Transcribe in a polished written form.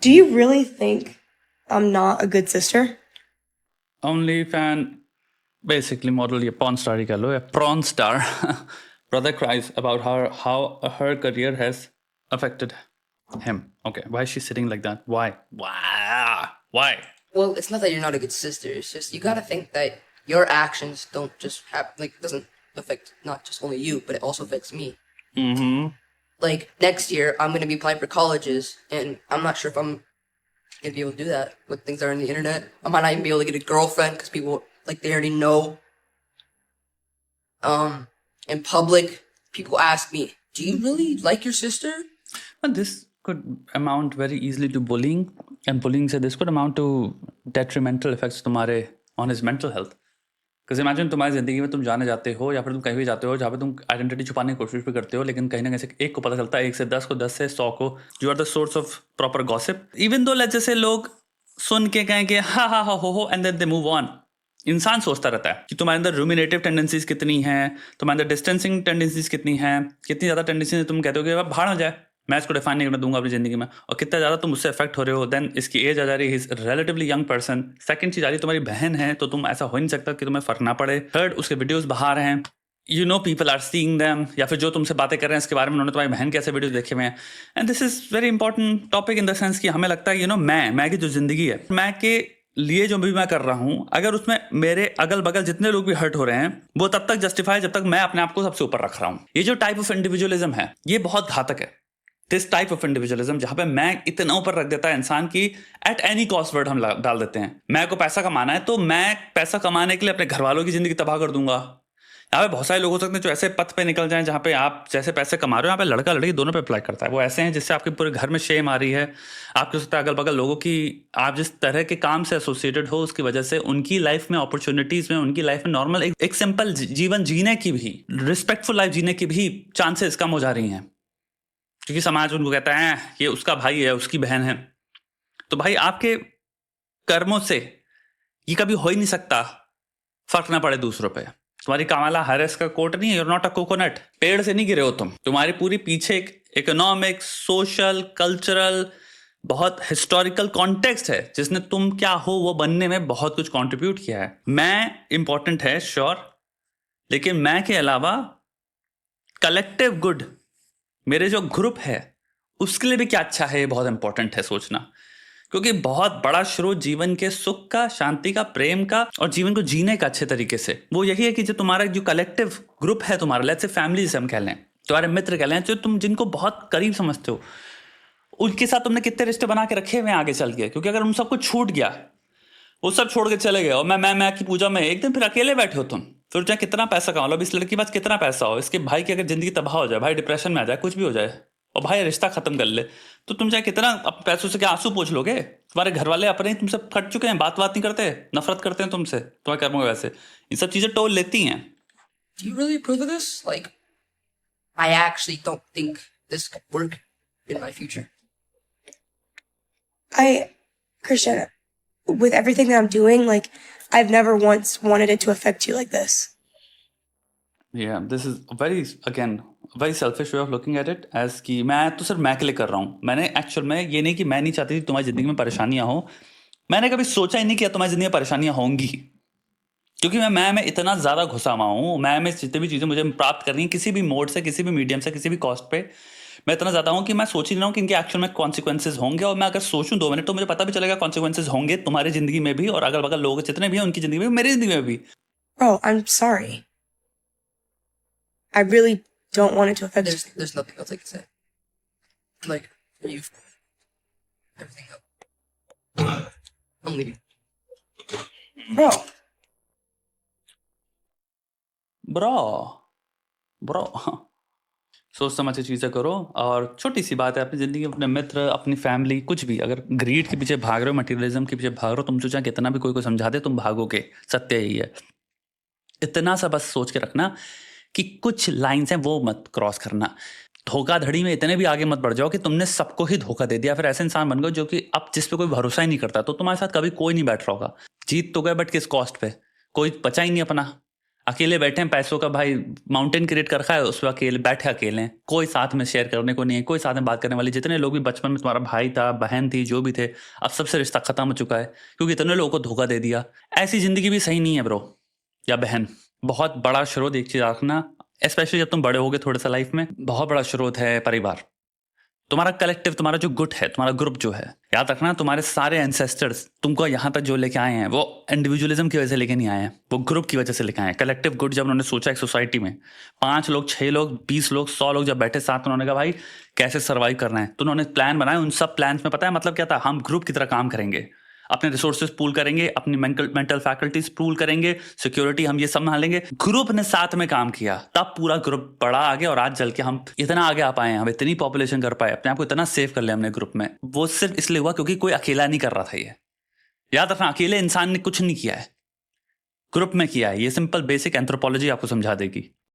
Do you really think I'm not a good sister? Only fan, basically model ये porn star ही कह लो या prawn star. Brother cries about how her career has affected him. Okay, why is she sitting like that? Why? Why? Well, it's not that you're not a good sister. It's just you gotta think that your actions don't just have doesn't affect not just only you, but it also affects me. Mm-hmm. Like next year, I'm gonna be applying for colleges, and I'm not sure if I'm gonna be able to do that with things that are on the internet. I might not even be able to get a girlfriend because people they already know. In public, people ask me, "Do you really like your sister?" But this could amount very easily to bullying, and bullying से this could amount to detrimental effects तुम्हारे on his mental health. Because imagine तुम्हारी जिंदगी में तुम जाने जाते हो या फिर तुम कहीं भी जाते हो जहाँ पे तुम आइडेंटिटी छुपाने की कोशिश भी करते हो, लेकिन कहीं ना कहीं से एक को पता चलता है, 1 से 10 को, 10 से 100 को, you are the source of proper gossip. Even though let's say लोग सुन के कहें कि हा हा हो and then they move on. इंसान सोचता रहता है कि तुम्हारे अंदर रूमिनेटिव टेंडेंसीज कितनी हैं, तुम्हारे अंदर डिस्टेंसिंग टेंडेंसीज कितनी हैं, कितनी ज़्यादा टेंडेंसीज तुम कहते हो कि अब भाड़ हो जाए, मैं इसको डिफाइन नहीं करना दूंगा अपनी जिंदगी में, और कितना ज़्यादा तुम उससे अफेक्ट हो रहे हो. देन इसकी एज आ जा रही है, is relatively young person. Second चीज़ आ रही तुम्हारी बहन है, तो तुम ऐसा हो नहीं सकता कि तुम्हें फर्क ना पड़े. थर्ड, उसके वीडियोस बाहर हैं, you know people are seeing them, या फिर जो तुमसे बातें कर रहे हैं इसके बारे में उन्होंने तुम्हारी बहन के ऐसे वीडियो देखे हुए हैं. And this is very important topic in the sense कि हमें लगता है यू नो मैं की जो जिंदगी है, मैं के लिए जो भी मैं कर रहा हूं, अगर उसमें मेरे अगल बगल जितने लोग भी हर्ट हो रहे हैं वो तब तक जस्टिफाई जब तक मैं अपने आप को सबसे ऊपर रख रहा हूं. ये जो टाइप ऑफ इंडिविजुअलिज्म है ये बहुत घातक है. दिस टाइप ऑफ इंडिविजुअलिज्म जहां पे मैं इतना ऊपर रख देता है इंसान की एट एनी कॉस्ट वर्ड हम डाल देते हैं. मैं को पैसा कमाना है तो मैं पैसा कमाने के लिए अपने घर वालों की जिंदगी तबाह कर दूंगा. यहाँ पे बहुत सारे लोग हो सकते हैं जो ऐसे पथ पे निकल जाएं जहाँ पे आप जैसे पैसे कमा रहे हो, यहाँ पे लड़का लड़की दोनों पे अप्लाई करता है. वो ऐसे हैं जिससे आपके पूरे घर में शेम आ रही है, आपके सकता है अगल बगल लोगों की आप जिस तरह के काम से एसोसिएटेड हो उसकी वजह से उनकी लाइफ में अपॉर्चुनिटीज में, उनकी लाइफ में नॉर्मल एक सिंपल जीवन जीने की भी, रिस्पेक्टफुल लाइफ जीने की भी चांसेस कम हो जा रही हैं, क्योंकि समाज उनको कहता है ये उसका भाई है, उसकी बहन है. तो भाई आपके कर्मों से ये कभी हो ही नहीं सकता फर्क ना पड़े दूसरों पे. तुम्हारी कामाला हैरिस का कोट नहीं है, यूर नॉट अ कोकोनट. पेड़ से नहीं गिरे हो तुम. तुम्हारी पूरी पीछे एक इकोनॉमिक, सोशल, कल्चरल, बहुत हिस्टोरिकल कॉन्टेक्स्ट है जिसने तुम क्या हो वो बनने में बहुत कुछ कंट्रीब्यूट किया है. मैं इंपॉर्टेंट है श्योर, लेकिन मैं के अलावा कलेक्टिव गुड, मेरे जो ग्रुप है उसके लिए भी क्या अच्छा है ये बहुत इंपॉर्टेंट है सोचना. क्योंकि बहुत बड़ा स्रोत जीवन के सुख का, शांति का, प्रेम का और जीवन को जीने का अच्छे तरीके से वो यही है कि जो तुम्हारा जो कलेक्टिव ग्रुप है, तुम्हारा लेट्स से फैमिली से हम कह लें, तुम्हारे मित्र कह लें, जो तुम जिनको बहुत करीब समझते हो, उनके साथ तुमने कितने रिश्ते बना के रखे हुए हैं आगे चल के. क्योंकि अगर उन सबको छूट गया, वो सब छोड़ के चले गए और मैं की पूजा में एक दिन फिर अकेले बैठे हो तुम, फिर चाहे कितना पैसा कमा लो, अब इस लड़की के पास कितना पैसा हो, इसके भाई की अगर जिंदगी तबाह हो जाए, भाई डिप्रेशन में आ जाए, कुछ भी हो जाए और भाई रिश्ता खत्म कर ले, तो तुम चाहे कितना पैसों से क्या आंसू पूछ लोगे. तुम्हारे घर वाले अपने ही तुमसे फट चुके हैं, बात नहीं करते, नफरत करते हैं तुमसे, तुम्हारे कर्मों की वजह से. ये सब चीजें टोल लेती हैं. Do you really approve of this? Like, I actually don't think this could work in my future. Christian, with everything that I'm doing, like, I've never once wanted it to affect you like this. Yeah, this is very selfish way of looking at it as कि मैं तो सिर्फ मैं के लिए कर रहा हूँ. मैंने एक्चुअल में ये नहीं कि मैं नहीं चाहती थी तुम्हारी जिंदगी में परेशानियां हो, मैंने कभी सोचा ही नहीं कि तुम्हारी जिंदगी में परेशानियां होंगी, क्योंकि मैं में इतना ज्यादा घुसा हुआ हूँ. मैं में जितनी भी चीजें मुझे प्राप्त करनी है किसी भी मोड से, किसी भी मीडियम से, किसी भी कॉस्ट पे, मैं इतना ज्यादा हूँ कि मैं सोच ही नहीं रहा हूँ कि इनके एक्चुअल में कॉन्सिक्वेंसेज होंगे. और मैं अगर सोचूं 2 मिनट तो मुझे पता भी चलेगा कॉन्सिक्वेंसेज होंगे तुम्हारी जिंदगी में भी और अगल बगल लोग जितने भी हैं उनकी जिंदगी में, मेरी जिंदगी में भी. Bro, I'm sorry. I really don't want it to affect you. There's nothing else I can say. Like, you've everything up. I'm leaving. Bro सोच समझ के चीज़ें करो. और छोटी सी बात है, अपनी ज़िंदगी में अपने मित्र, अपनी फैमिली, कुछ भी, अगर ग्रीड के पीछे भाग रहे हो, मटीरियलिज्म के पीछे भाग रहे हो, तुम चाहे कितना भी कोई को समझा दे, तुम भागोगे. सत्य यही है. इतना सा बस सोच के रखना कि कुछ लाइन्स हैं वो मत क्रॉस करना. धोखाधड़ी में इतने भी आगे मत बढ़ जाओ कि तुमने सबको ही धोखा दे दिया, फिर ऐसे इंसान बन गए जो कि अब जिस पे कोई भरोसा ही नहीं करता, तो तुम्हारे साथ कभी कोई नहीं बैठ रहा होगा. जीत तो गए बट किस कॉस्ट पे, कोई बचा ही नहीं अपना. अकेले बैठे हैं, पैसों का भाई माउंटेन क्रिएट कर रखा है, उस पर अकेले बैठे अकेले हैं, कोई साथ में शेयर करने को नहीं है, कोई साथ में बात करने वाली। जितने लोग भी बचपन में तुम्हारा भाई था, बहन थी, जो भी थे, अब सबसे रिश्ता खत्म हो चुका है क्योंकि इतने लोगों को धोखा दे दिया। ऐसी जिंदगी भी सही नहीं है ब्रो या बहन। बहुत बड़ा स्रोत एक चीज रखना, स्पेशली जब तुम बड़े होगे थोड़े सा लाइफ में, बहुत बड़ा स्रोत है परिवार। तुम्हारा कलेक्टिव, तुम्हारा जो गुट है, तुम्हारा ग्रुप जो है, याद रखना तुम्हारे सारे एंसेस्टर्स तुमको यहाँ तक जो लेके आए हैं वो इंडिविजुअलिज्म की वजह से लेके नहीं आए हैं, वो ग्रुप की वजह से लेके आए हैं। कलेक्टिव गुट जब उन्होंने सोचा एक सोसाइटी में 5 लोग, 6 लोग, 20 लोग, 100 लोग जब बैठे साथ, उन्होंने कहा भाई कैसे सर्वाइव करना है, तो उन्होंने प्लान बनाए। उन सब प्लान्स में पता है मतलब क्या था, हम ग्रुप की तरह काम करेंगे, अपने रिसोर्सेज पूल करेंगे, अपनी मेंटल फैकल्टीज पूल करेंगे, सिक्योरिटी हम ये सब संभालेंगे। ग्रुप ने साथ में काम किया, तब पूरा ग्रुप बड़ा आगे, और आज चल के हम इतना आगे आ पाए हैं, हम इतनी पॉपुलेशन कर पाए, अपने आप को इतना सेव कर लिया हमने ग्रुप में। वो सिर्फ इसलिए हुआ क्योंकि कोई अकेला नहीं कर रहा था। ये याद रखना, अकेले इंसान ने कुछ नहीं किया है, ग्रुप में किया है। ये सिंपल बेसिक एंथ्रोपोलॉजी आपको समझा देगी।